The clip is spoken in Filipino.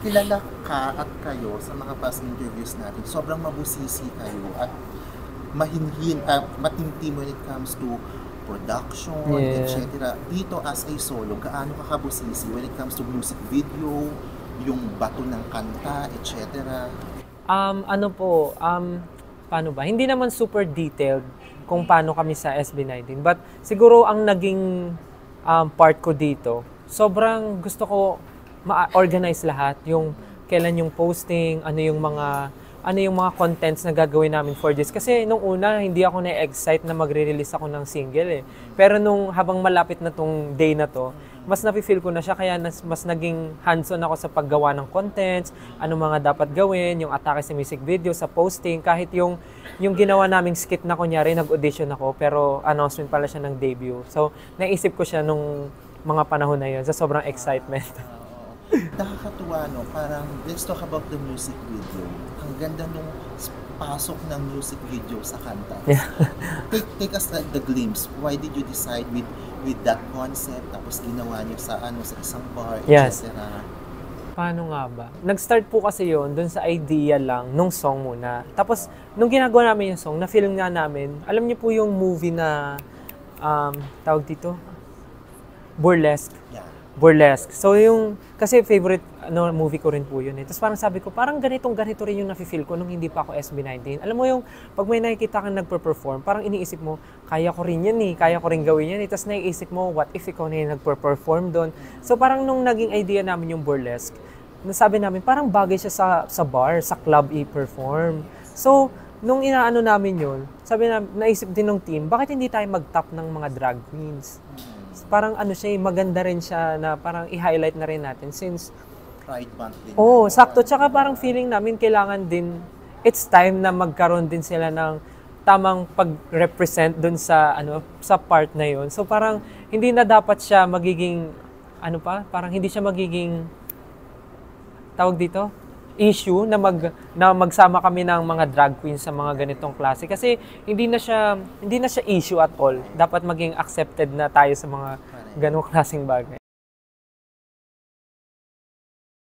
kilala ka at kayo sa mga past interviews natin, sobrang mabusisi kayo at matintim when it comes to production, Yeah. etc. Dito as a solo, gaano ka kabusisi when it comes to music video, yung bato ng kanta, etc. Ano po, paano ba? Hindi naman super detailed kung paano kami sa SB19. But siguro ang naging part ko dito, sobrang gusto ko ma-organize lahat. Yung kailan yung posting, ano yung mga contents na gagawin namin for this. Kasi nung una, hindi ako na-excite na magre-release ako ng single eh. Pero nung habang malapit na tong day na to, mas nafe-feel ko na siya, kaya mas naging hands-on ako sa paggawa ng contents, ano mga dapat gawin, yung atake sa music video, sa posting, kahit yung ginawa naming skit na kunyari, nag-audition ako, pero announcement pala siya ng debut. So, naisip ko siya nung mga panahon na yun, sa sobrang excitement. Nakakatuwa, no? Parang, let's talk about the music video. Ang ganda nung pasok ng music video sa kanta. Yeah. Take us like the glimpse. Why did you decide with that concept, tapos ginawa niyo sa isang bar, Yes. etc. Paano nga ba? Nag-start po kasi yon dun sa idea lang nung song muna. Tapos, nung ginagawa namin yung song, na-film nga namin, alam niyo po yung movie na, tawag dito? Burlesque. Yeah. Burlesque. So kasi favorite movie ko rin po yun eh. Tapos parang sabi ko, parang ganito rin yung nafe-feel ko nung hindi pa ako SB19. Alam mo yung, pag may nakikita kang nagper-perform, parang iniisip mo, kaya ko rin yan eh, kaya ko rin gawin yan eh. Tapos naiisip mo, what if ikaw na yung nagper-perform doon? So parang nung naging idea namin yung burlesque, nasabi namin, parang bagay siya sa bar, sa club i-perform. So, nung inaano namin yun, sabi na, naisip din ng team, bakit hindi tayo mag-top ng mga drag queens? Parang siya, maganda rin siya na parang i-highlight na rin natin since Pride month din. sakto. Tsaka parang feeling namin kailangan din, it's time na magkaroon din sila ng tamang pag-represent dun sa sa part na yun. So parang hindi na dapat siya magiging parang hindi siya magiging tawag dito issue na magsama kami ng mga drag queens sa mga ganitong klase kasi hindi na siya issue at all. Dapat maging accepted na tayo sa mga ganong klaseng bagay.